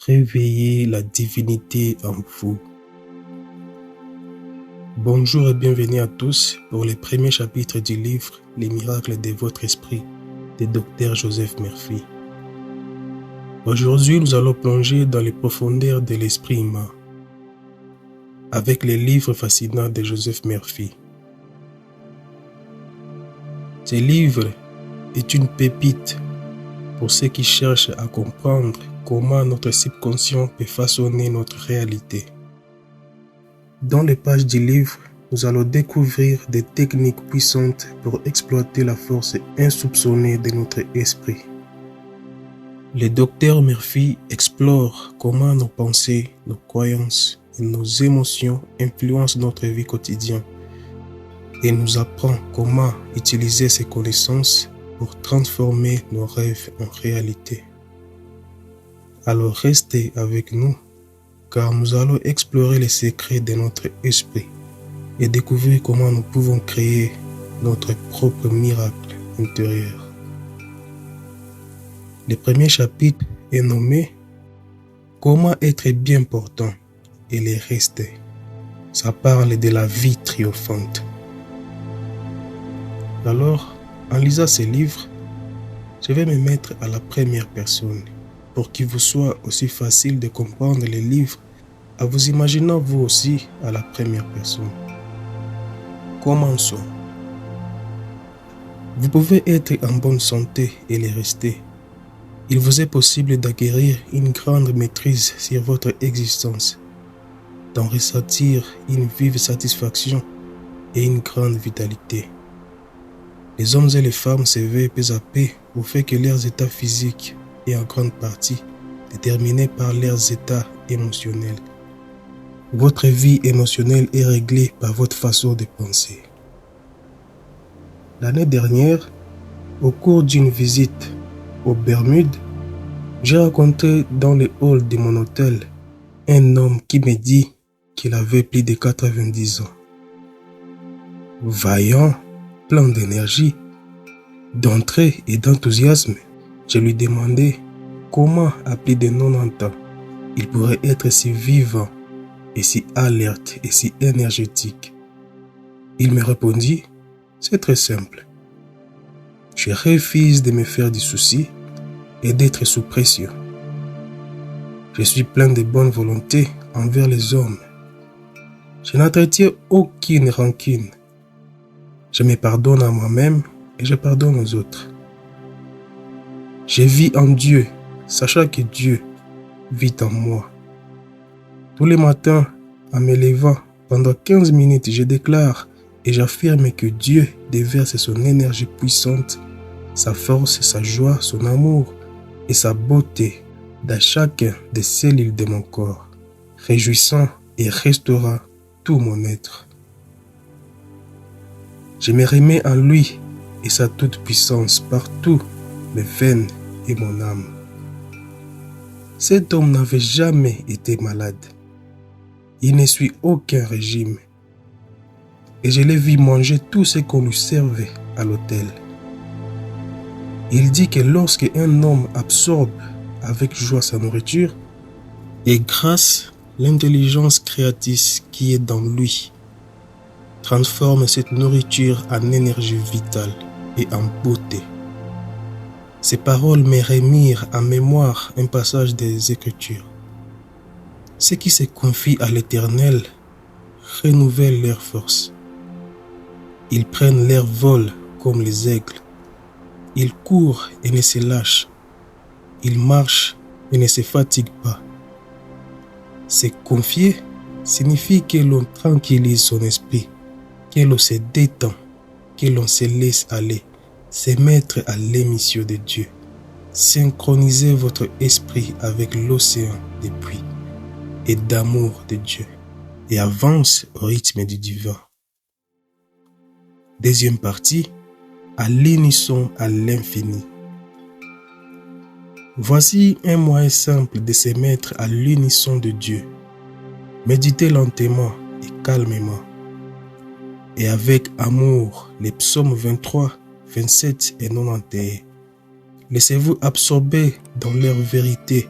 Réveillez la divinité en vous. Bonjour et bienvenue à tous pour les premiers chapitres du livre Les miracles de votre esprit de Dr Joseph Murphy. Aujourd'hui, nous allons plonger dans les profondeurs de l'esprit humain avec les livres fascinants de Joseph Murphy. Ce livre est une pépite pour ceux qui cherchent à comprendre comment notre subconscient peut façonner notre réalité. Dans les pages du livre, nous allons découvrir des techniques puissantes pour exploiter la force insoupçonnée de notre esprit. Le docteur Murphy explore comment nos pensées, nos croyances et nos émotions influencent notre vie quotidienne et nous apprend comment utiliser ces connaissances pour transformer nos rêves en réalité. Alors restez avec nous, car nous allons explorer les secrets de notre esprit et découvrir comment nous pouvons créer notre propre miracle intérieur. Le premier chapitre est nommé « Comment être bien portant et les rester ». Ça parle de la vie triomphante. Alors, en lisant ce livre, je vais me mettre à la première personne pour qu'il vous soit aussi facile de comprendre les livres en vous imaginant vous aussi à la première personne. Commençons. Vous pouvez être en bonne santé et les rester. Il vous est possible d'acquérir une grande maîtrise sur votre existence, d'en ressentir une vive satisfaction et une grande vitalité. Les hommes et les femmes s'éveillent peu à peu au fait que leurs états physiques est en grande partie déterminés par leurs états émotionnels. Votre vie émotionnelle est réglée par votre façon de penser. L'année dernière, au cours d'une visite aux Bermudes, j'ai rencontré dans le hall de mon hôtel un homme qui me dit qu'il avait plus de 90 ans. Vaillant, plein d'énergie, d'entrée et d'enthousiasme, je lui demandai comment à plus de 90 ans il pourrait être si vivant et si alerte et si énergétique. Il me répondit, c'est très simple. Je refuse de me faire du souci et d'être sous pression. Je suis plein de bonne volonté envers les hommes. Je n'entretiens aucune rancune. Je me pardonne à moi-même et je pardonne aux autres. Je vis en Dieu, sachant que Dieu vit en moi. Tous les matins, en me levant, pendant 15 minutes, je déclare et j'affirme que Dieu déverse son énergie puissante, sa force, sa joie, son amour et sa beauté dans chacun des cellules de mon corps, réjouissant et restaurant tout mon être. Je me remets en lui et sa toute-puissance partout, mes veines et mon âme. Cet homme n'avait jamais été malade. Il ne suit aucun régime. Et je l'ai vu manger tout ce qu'on lui servait à l'hôtel. Il dit que lorsque un homme absorbe avec joie sa nourriture, et grâce à l'intelligence créatrice qui est dans lui, transforme cette nourriture en énergie vitale et en beauté. Ces paroles me remirent en mémoire un passage des Écritures. Ceux qui se confient à l'Éternel renouvellent leur force. Ils prennent leur vol comme les aigles. Ils courent et ne se lâchent. Ils marchent et ne se fatiguent pas. Se confier signifie que l'on tranquillise son esprit, que l'on se détend, que l'on se laisse aller, se mettre à l'émission de Dieu. Synchronisez votre esprit avec l'océan des pluies et d'amour de Dieu et avance au rythme du divin. Deuxième partie, à l'unisson à l'infini. Voici un moyen simple de se mettre à l'unisson de Dieu. Méditez lentement et calmement. Et avec amour, les psaumes 23, 27 et 91. Laissez-vous absorber dans leur vérité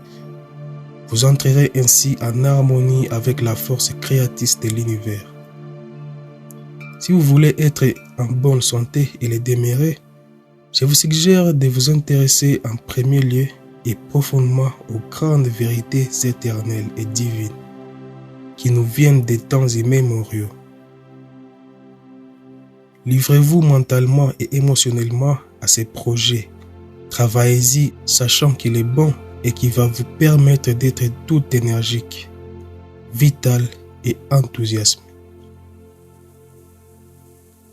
Vous entrerez ainsi en harmonie avec la force créatrice de l'univers. Si vous voulez être en bonne santé et les demeurer, je vous suggère de vous intéresser en premier lieu et profondément aux grandes vérités éternelles et divines qui nous viennent des temps immémoriaux. Livrez-vous mentalement et émotionnellement à ces projets. Travaillez-y sachant qu'il est bon et qui va vous permettre d'être tout énergique, vital et enthousiaste.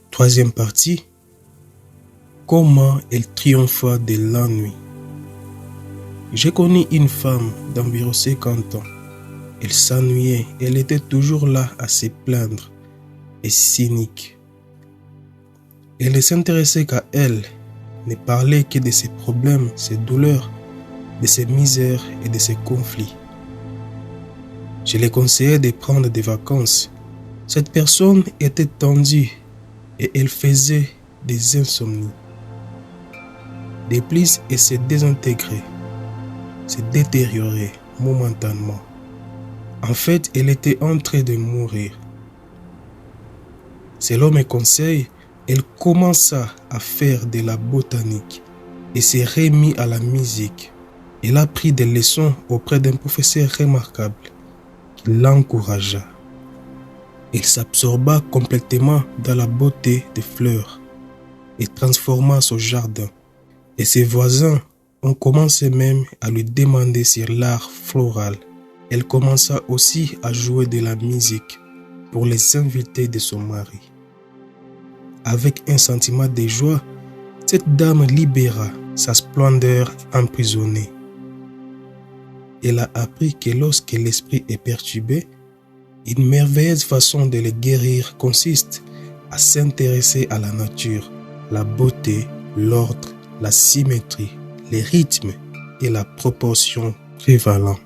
Troisième partie, comment elle triompha de l'ennui. J'ai connu une femme d'environ 50 ans. Elle s'ennuyait, elle était toujours là à se plaindre et cynique. Elle ne s'intéressait qu'à elle, ne parlait que de ses problèmes, ses douleurs, de ses misères et de ses conflits. Je lui conseillais de prendre des vacances. Cette personne était tendue et elle faisait des insomnies. De plus, elle se désintégrait, se détériorait momentanément. En fait, elle était en train de mourir. Selon mes conseils, elle commença à faire de la botanique et s'est remise à la musique. Elle a pris des leçons auprès d'un professeur remarquable qui l'encouragea. Elle s'absorba complètement dans la beauté des fleurs et transforma son jardin. Et ses voisins ont commencé même à lui demander sur l'art floral. Elle commença aussi à jouer de la musique pour les invités de son mari. Avec un sentiment de joie, cette dame libéra sa splendeur emprisonnée. Elle a appris que lorsque l'esprit est perturbé, une merveilleuse façon de le guérir consiste à s'intéresser à la nature, la beauté, l'ordre, la symétrie, les rythmes et la proportion prévalents.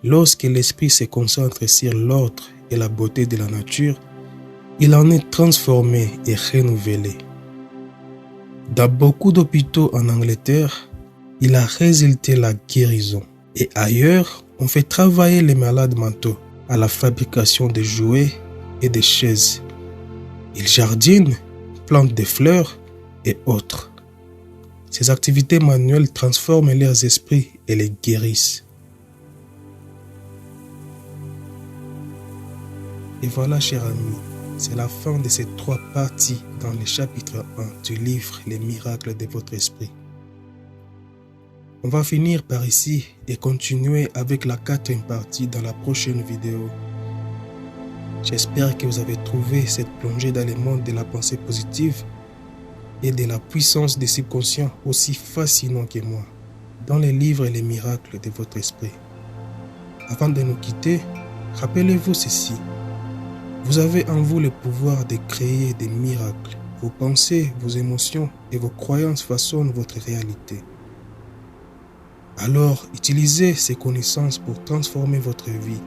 Lorsque l'esprit se concentre sur l'ordre et la beauté de la nature, il en est transformé et renouvelé. Dans beaucoup d'hôpitaux en Angleterre, il a résulté la guérison. Et ailleurs, on fait travailler les malades mentaux à la fabrication de jouets et de chaises. Ils jardinent, plantent des fleurs et autres. Ces activités manuelles transforment leurs esprits et les guérissent. Et voilà, chers amis, c'est la fin de ces 3 parties dans le chapitre 1 du livre Les miracles de votre esprit. On va finir par ici et continuer avec la 4e partie dans la prochaine vidéo. J'espère que vous avez trouvé cette plongée dans le monde de la pensée positive et de la puissance des subconscients aussi fascinant que moi dans les livres et les miracles de votre esprit. Avant de nous quitter, rappelez-vous ceci. Vous avez en vous le pouvoir de créer des miracles. Vos pensées, vos émotions et vos croyances façonnent votre réalité. Alors, utilisez ces connaissances pour transformer votre vie.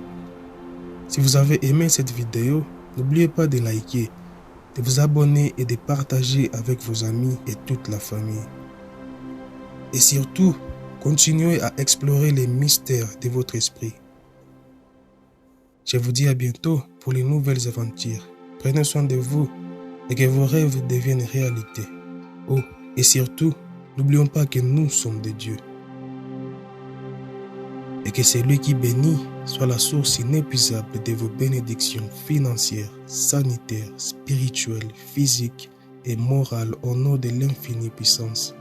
Si vous avez aimé cette vidéo, n'oubliez pas de liker, de vous abonner et de partager avec vos amis et toute la famille. Et surtout, continuez à explorer les mystères de votre esprit. Je vous dis à bientôt pour les nouvelles aventures. Prenez soin de vous et que vos rêves deviennent réalité. Oh, et surtout, n'oublions pas que nous sommes des dieux. Et que celui qui bénit soit la source inépuisable de vos bénédictions financières, sanitaires, spirituelles, physiques et morales au nom de l'infinie puissance.